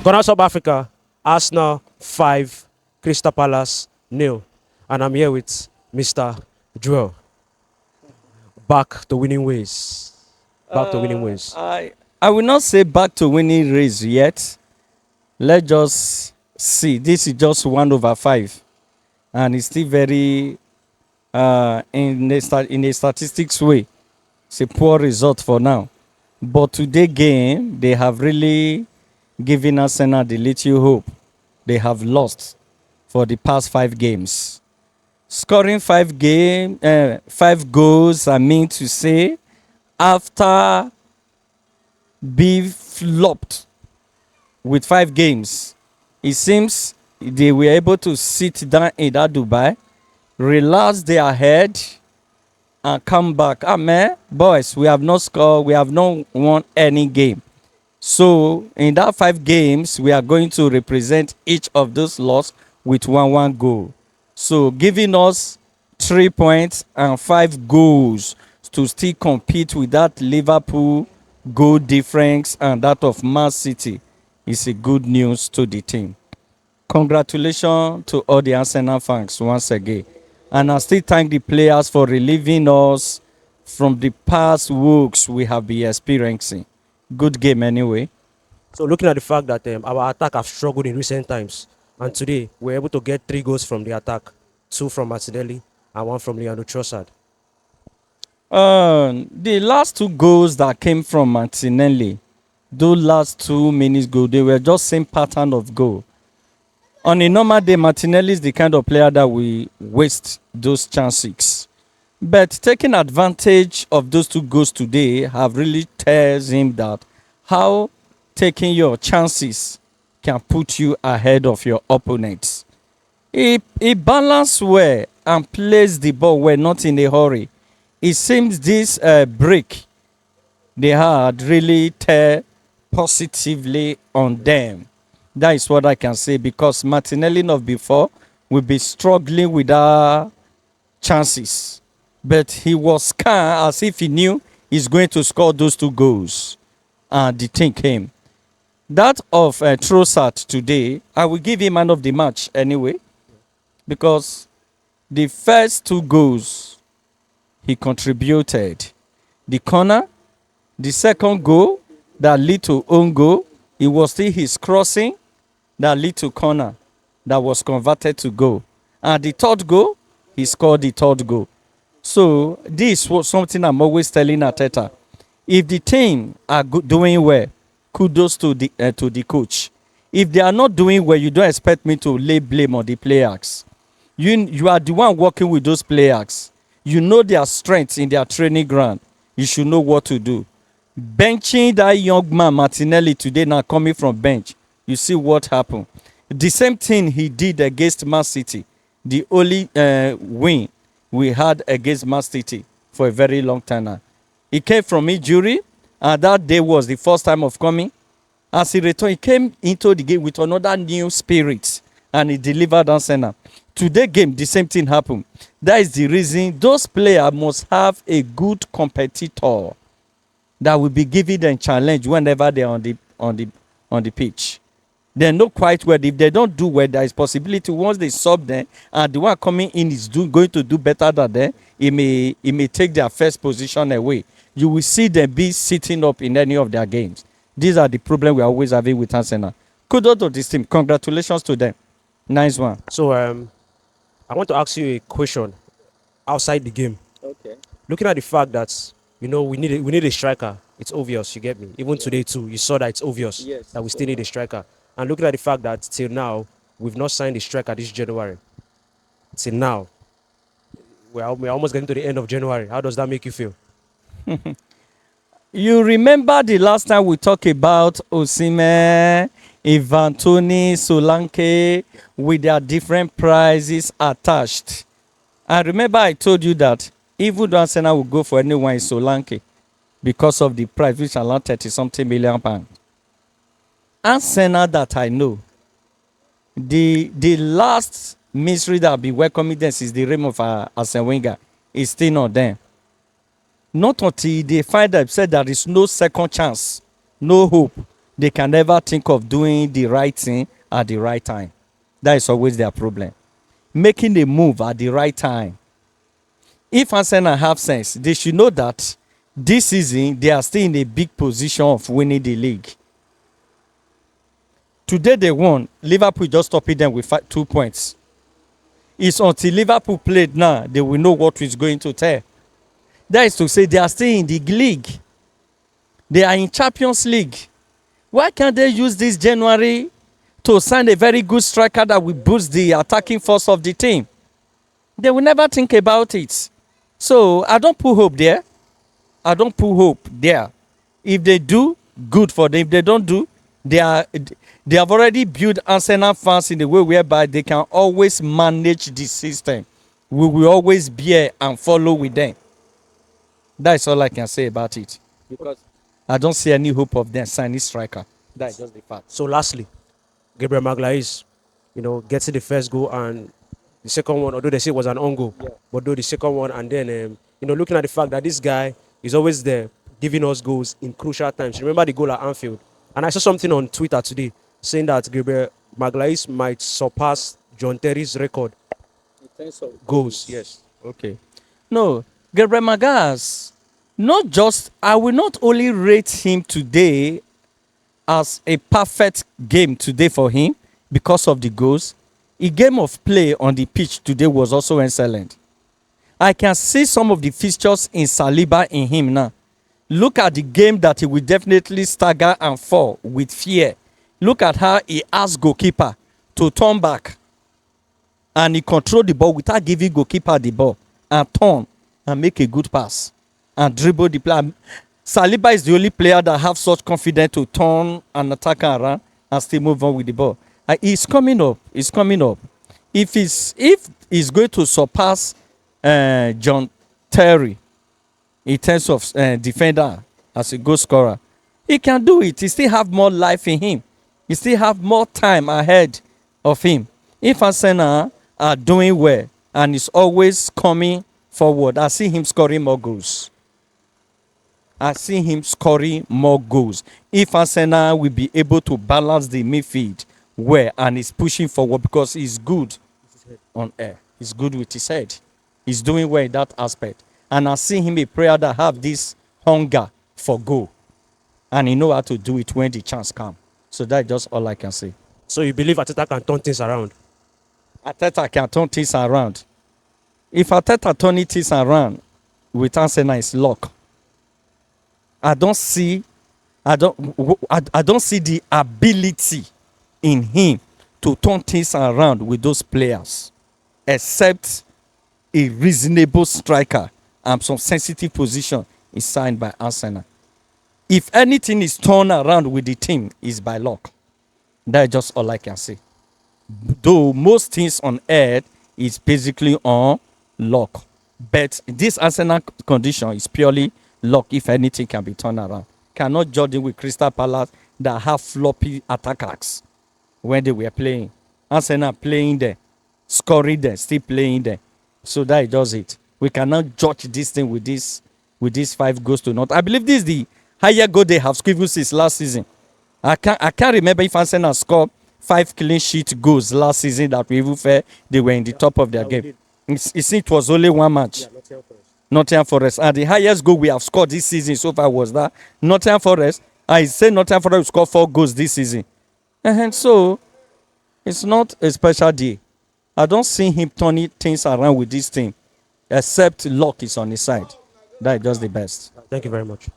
Corner South Africa, Arsenal 5, Crystal Palace 0. And I'm here with Mr. Joel. Back to winning ways. Back to winning ways. I will not say back to winning race yet. Let's just see. This is just 1/5. And it's still very, in a statistics way, it's a poor result for now. But today game, they have really given Arsenal the little hope they have lost for the past 5 games. Scoring 5 goals, I mean to say, after being flopped with 5 games, it seems they were able to sit down in that Dubai, relax their head, and come back. Man, boys, we have not scored, we have not won any game. So in that 5 games, we are going to represent each of those losses with 1 goal. So giving us 3 points and 5 goals to still compete with that Liverpool goal difference and that of Man City is a good news to the team. Congratulations to all the Arsenal fans once again. And I still thank the players for relieving us from the past woes we have been experiencing. Good game anyway. So looking at the fact that our attack have struggled in recent times, and today we're able to get 3 goals from the attack, 2 from Martinelli and 1 from Leandro Trossard. The last 2 goals that came from Martinelli, those last 2 minutes goal, they were just same pattern of goal. On a normal day, Martinelli is the kind of player that will waste those chances. But taking advantage of those 2 goals today have really tells him that how taking your chances can put you ahead of your opponents. He balanced well and plays the ball well, not in a hurry. It seems this break they had really tell positively on them. That is what I can say, because Martinelli of before will be struggling with our chances. But he was calm as if he knew he's going to score those 2 goals. And the thing came. That of Trossard today, I will give him man of the match anyway. Because the first 2 goals, he contributed. The corner, the second goal that led to own goal, it was still his crossing that led to corner that was converted to goal. And the 3rd goal, he scored the 3rd goal. So this was something I'm always telling Arteta. If the team are doing well, kudos to the coach. If they are not doing well, you don't expect me to lay blame on the players. You are the one working with those players. You know their strengths in their training ground. You should know what to do. Benching that young man Martinelli today, now coming from bench, you see what happened. The same thing he did against Man City. The only win we had against Man City for a very long time now. He came from injury, and that day was the first time of coming. As he returned, he came into the game with another new spirit, and he delivered Arsenal. Today game, the same thing happened. That is the reason those players must have a good competitor that will be giving them challenge whenever they're on the pitch. They know quite well if they don't do well, there is possibility once they sub them and the one coming in is going to do better than them, it may take their first position away. You will see them be sitting up in any of their games. These are the problems we are always having with Arsenal. Kudos to this team. Congratulations to them. Nice one. So I want to ask you a question outside the game. Okay. Looking at the fact that we need a striker, it's obvious, you get me. Even today too, you saw that it's obvious that we still need a striker. And looking at the fact that till now we've not signed a striker this January. Till now, we're almost getting to the end of January. How does that make you feel? You remember the last time we talked about Osimhen, Ivan Toney, Solanke with their different prices attached. I remember I told you that even though Arsenal will go for anyone in Solanke because of the price, which is around 30-something million pounds. Arsenal that I know, the last mystery that will be welcoming them is the reign of Arsene Wenger is still not there. Not until they find themselves there is no second chance, no hope They can never think of doing the right thing at the right time. That is always their problem. Making a move at the right time. If Arsenal have sense, they should know that this season they are still in a big position of winning the league. Today they won. Liverpool just stopped them with 2 points. It's until Liverpool played now they will know what is going to tell. That is to say they are still in the league. They are in Champions League. Why can't they use this January to sign a very good striker that will boost the attacking force of the team? They will never think about it. So I don't put hope there. I don't put hope there. If they do, good for them. If they don't do, they have already built Arsenal fans in a way whereby they can always manage the system. We will always be here and follow with them. That's all I can say about it. Because I don't see any hope of them signing striker. That's just the fact. So lastly, Gabriel MAGALAHES, getting the first goal and the second one, although they say it was an own goal, but though the second one, and then looking at the fact that this guy is always there giving us goals in crucial times. Remember the goal at Anfield, and I saw something on Twitter today saying that Gabriel MAGALAHES might surpass John Terry's record in terms of goals. Yes. Okay. No, Gabriel MAGALAHES, I will not only rate him today as a perfect game today for him because of the goals. A game of play on the pitch today was also excellent. I can see some of the fixtures in Saliba in him now. Look at the game that he will definitely stagger and fall with fear. Look at how he asked goalkeeper to turn back. And he controlled the ball without giving goalkeeper the ball. And turn and make a good pass. And dribble the player. Saliba is the only player that have such confidence to turn and attack around and still move on with the ball. He's coming up. He's coming up. If he's going to surpass John Terry in terms of defender as a goal scorer, he can do it. He still have more life in him. He still have more time ahead of him. If Arsenal are doing well and is always coming forward, I see him scoring more goals. I see him scoring more goals. If Arsenal will be able to balance the midfield well and is pushing forward because he's good on air. He's good with his head. He's doing well in that aspect. And I see him a player that have this hunger for goal. And he know how to do it when the chance comes. So that's just all I can say. So you believe Arteta can turn things around? Arteta can turn things around. If Arteta turn things around with Arsenal, it's luck. I don't see the ability in him to turn things around with those players, except a reasonable striker and some sensitive position is signed by Arsenal. If anything is turned around with the team, it's by luck. That's just all I can say. Though most things on earth is basically on luck, but this Arsenal condition is purely luck. If anything can be turned around, cannot judge it with Crystal Palace that have floppy attackers when they were playing. Arsenal playing there, scoring there, still playing there. So that does it. We cannot judge this thing with this 5 goals to not. I believe this is the higher goal they have scored since last season. I can't remember if Arsenal scored 5 clean sheet goals last season that we even felt they were in the top of their game. It was only one match. Nottingham Forest. And the highest goal we have scored this season so far was that Nottingham Forest. I say Nottingham Forest will score 4 goals this season. And so it's not a special day. I don't see him turning things around with this team, except luck is on his side. That is just the best. Thank you very much.